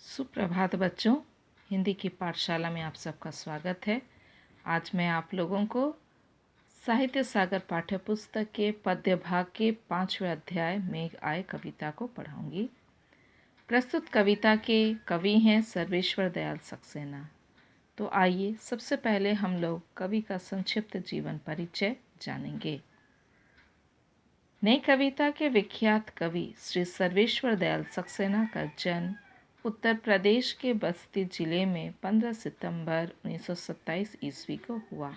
सुप्रभात बच्चों, हिंदी की पाठशाला में आप सबका स्वागत है। आज मैं आप लोगों को साहित्य सागर पाठ्य पुस्तक के पद्य भाग के 5वें अध्याय मेघ आए कविता को पढ़ाऊंगी। प्रस्तुत कविता के कवि हैं सर्वेश्वर दयाल सक्सेना। तो आइए सबसे पहले हम लोग कवि का संक्षिप्त जीवन परिचय जानेंगे। नई कविता के विख्यात कवि श्री सर्वेश्वर दयाल सक्सेना का जन्म उत्तर प्रदेश के बस्ती जिले में 15 सितंबर 1927 ईस्वी को हुआ।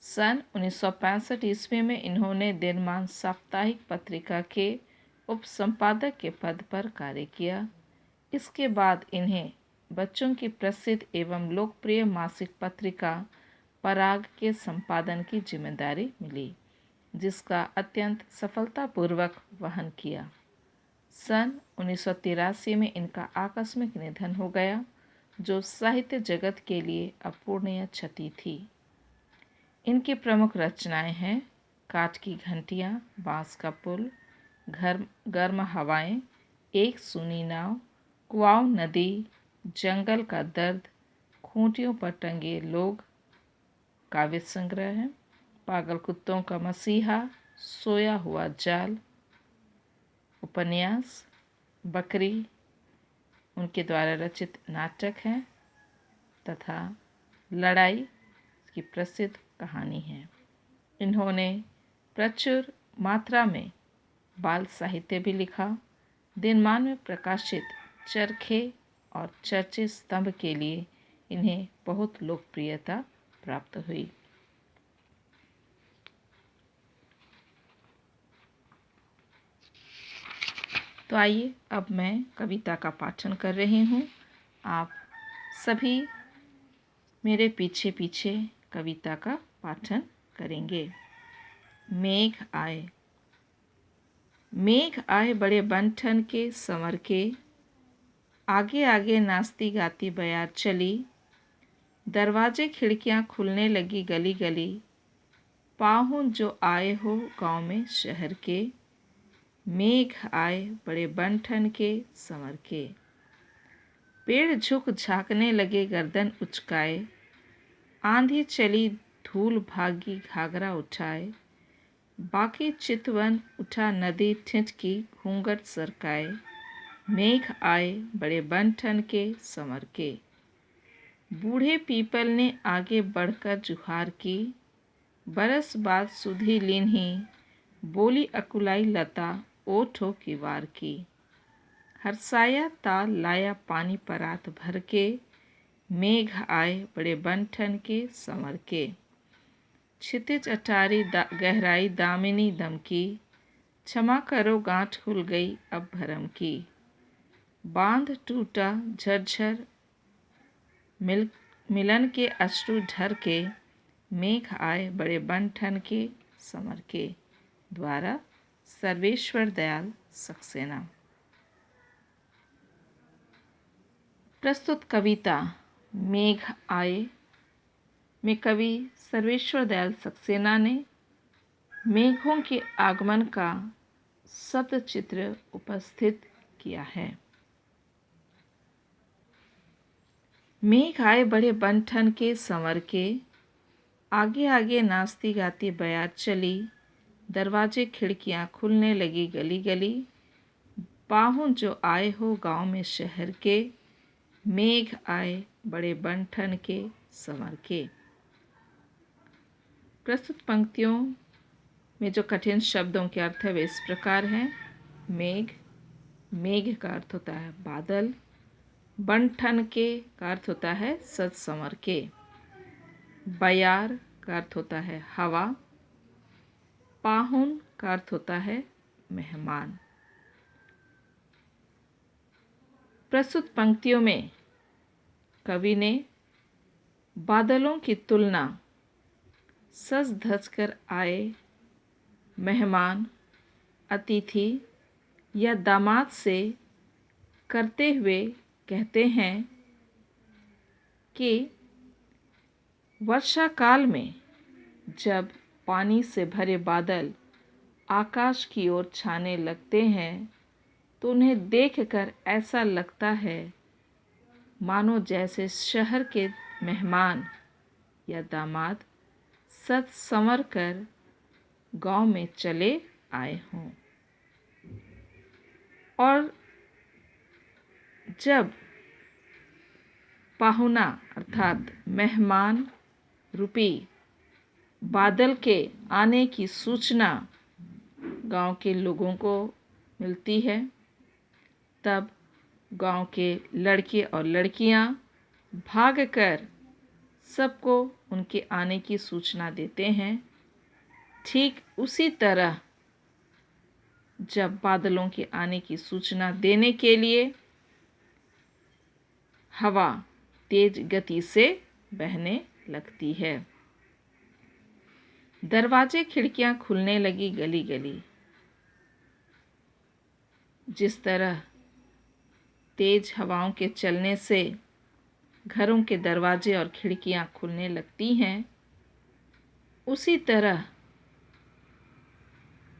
सन 1965 ईस्वी में इन्होंने दिनमान साप्ताहिक पत्रिका के उप संपादक के पद पर कार्य किया। इसके बाद इन्हें बच्चों की प्रसिद्ध एवं लोकप्रिय मासिक पत्रिका पराग के संपादन की जिम्मेदारी मिली, जिसका अत्यंत सफलतापूर्वक वहन किया। सन 1983 में इनका आकस्मिक निधन हो गया, जो साहित्य जगत के लिए अपूर्णीय क्षति थी। इनकी प्रमुख रचनाएं हैं काठ की घंटियां, बांस का पुल, गर्म हवाएं, एक सूनी नाव, कुआव नदी, जंगल का दर्द, खूंटियों पर टंगे लोग, काव्य संग्रह है, पागल कुत्तों का मसीहा, सोया हुआ जाल, उपन्यास, बकरी उनके द्वारा रचित नाटक है तथा लड़ाई की प्रसिद्ध कहानी है। इन्होंने प्रचुर मात्रा में बाल साहित्य भी लिखा। दिनमान में प्रकाशित चरखे और चर्चे स्तंभ के लिए इन्हें बहुत लोकप्रियता प्राप्त हुई। तो आइए अब मैं कविता का पाठन कर रही हूँ। आप सभी मेरे पीछे पीछे कविता का पाठन करेंगे। मेघ आए। मेघ आए बड़े बन-ठन के संवर के, आगे आगे नाचती गाती बयार चली, दरवाजे खिड़कियाँ खुलने लगी गली गली, पाहुन जो आए हो गाँव में शहर के, मेघ आए बड़े बन-ठन के संवर के। पेड़ झुक झाँकने लगे गर्दन उचकाए, आंधी चली धूल भागी घाघरा उठाए, बाकी चितवन उठा नदी ठिठकी घूंघट सरकाए, मेघ आए बड़े बन-ठन के संवर के। बूढ़े पीपल ने आगे बढ़कर जुहार की, बरस बाद सुधी लीन्ही, बोली अकुलाई लता ओठों की वार की। हरसाया ताल लाया पानी परात भर के, मेघ आए बड़े बन-ठन के संवर के। क्षितिज अटारी गहराई दामिनी दमकी, क्षमा करो गांठ खुल गई अब भरम की। बांध टूटा झरझर मिलन के अश्रु ढर के, मेघ आए बड़े बन-ठन के संवर के। द्वारा सर्वेश्वर दयाल सक्सेना। प्रस्तुत कविता मेघ आए में कवि सर्वेश्वर दयाल सक्सेना ने मेघों के आगमन का शब्द चित्र उपस्थित किया है। मेघ आए बड़े बन-ठन के संवर के, आगे आगे नाचती गाती बयार चली, दरवाजे खिड़कियाँ खुलने लगी गली गली, पाहुन जो आए हो गाँव में शहर के, मेघ आए बड़े बन-ठन के संवर के। प्रस्तुत पंक्तियों में जो कठिन शब्दों के अर्थ है वे इस प्रकार हैं। मेघ, मेघ का अर्थ होता है बादल। बन-ठन के का अर्थ होता है सज संवर के। बयार का अर्थ होता है हवा। पाहुन का अर्थ होता है मेहमान। प्रस्तुत पंक्तियों में कवि ने बादलों की तुलना सज धज कर आए मेहमान, अतिथि या दामाद से करते हुए कहते हैं कि वर्षा काल में जब पानी से भरे बादल आकाश की ओर छाने लगते हैं तो उन्हें देखकर ऐसा लगता है मानो जैसे शहर के मेहमान या दामाद सज संवर कर गांव में चले आए हों। और जब पाहुना अर्थात मेहमान रूपी बादल के आने की सूचना गांव के लोगों को मिलती है, तब गांव के लड़के और लड़कियां भागकर सबको उनके आने की सूचना देते हैं। ठीक उसी तरह जब बादलों के आने की सूचना देने के लिए हवा तेज गति से बहने लगती है, दरवाजे खिड़कियां खुलने लगी गली गली। जिस तरह तेज हवाओं के चलने से घरों के दरवाजे और खिड़कियां खुलने लगती हैं, उसी तरह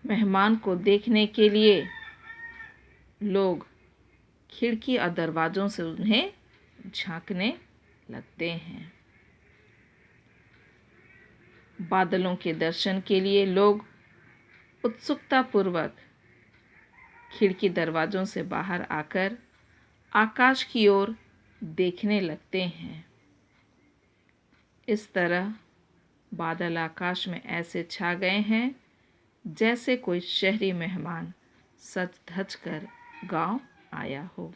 मेहमान को देखने के लिए लोग खिड़की और दरवाज़ों से उन्हें झांकने लगते हैं। बादलों के दर्शन के लिए लोग उत्सुकतापूर्वक खिड़की दरवाज़ों से बाहर आकर आकाश की ओर देखने लगते हैं। इस तरह बादल आकाश में ऐसे छा गए हैं जैसे कोई शहरी मेहमान सज धज कर गांव आया हो।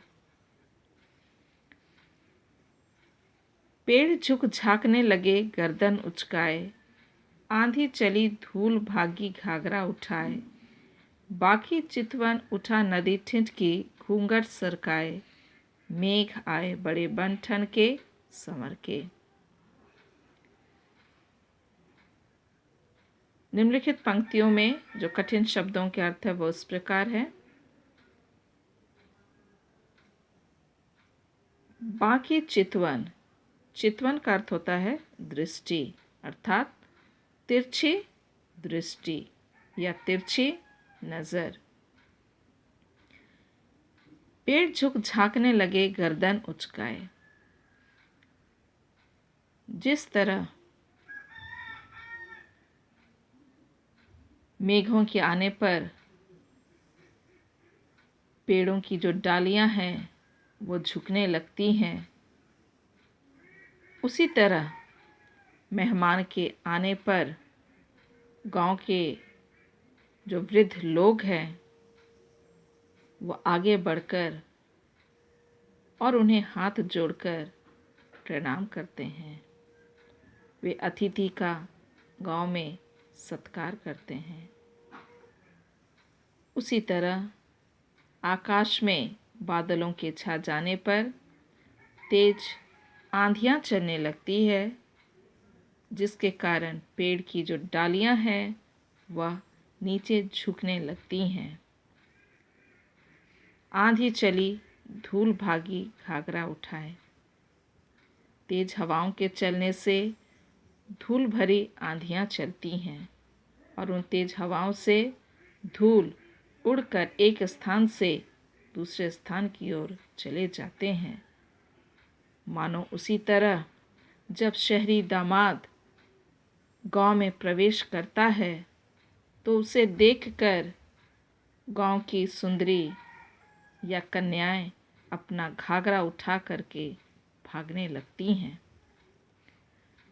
पेड़ झुक झांकने लगे गर्दन उचकाए, आंधी चली धूल भागी घाघरा उठाए, बाकी चितवन उठा नदी ठिठकी घूंघट सरकाए, मेघ आए बड़े बन ठन के संवर के। निम्नलिखित पंक्तियों में जो कठिन शब्दों के अर्थ है वो इस प्रकार है। बाकी चितवन, चितवन का अर्थ होता है दृष्टि, अर्थात तिरछी दृष्टि या तिरछी नजर। पेड़ झुक झांकने लगे गर्दन उचकाए। जिस तरह मेघों के आने पर पेड़ों की जो डालियां हैं वो झुकने लगती हैं, उसी तरह मेहमान के आने पर गांव के जो वृद्ध लोग हैं वो आगे बढ़कर और उन्हें हाथ जोड़कर प्रणाम करते हैं। वे अतिथि का गांव में सत्कार करते हैं। उसी तरह आकाश में बादलों के छा जाने पर तेज आंधियां चलने लगती है, जिसके कारण पेड़ की जो डालियां हैं वह नीचे झुकने लगती हैं। आंधी चली धूल भागी घाघरा उठाए। तेज हवाओं के चलने से धूल भरी आंधियां चलती हैं और उन तेज हवाओं से धूल उड़कर एक स्थान से दूसरे स्थान की ओर चले जाते हैं। मानो उसी तरह जब शहरी दामाद गांव में प्रवेश करता है तो उसे देखकर गांव की सुंदरी या कन्याएं अपना घाघरा उठा करके भागने लगती हैं।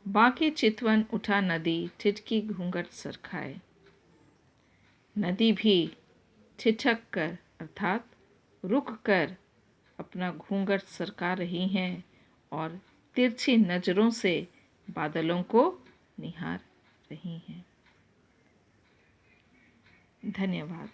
बाकी चितवन उठा नदी ठिठकी घूंघट सरकाए। नदी भी ठिठक कर अर्थात रुक कर अपना घूंघट सरका रही हैं और तिरछी नजरों से बादलों को निहार रही हैं। धन्यवाद।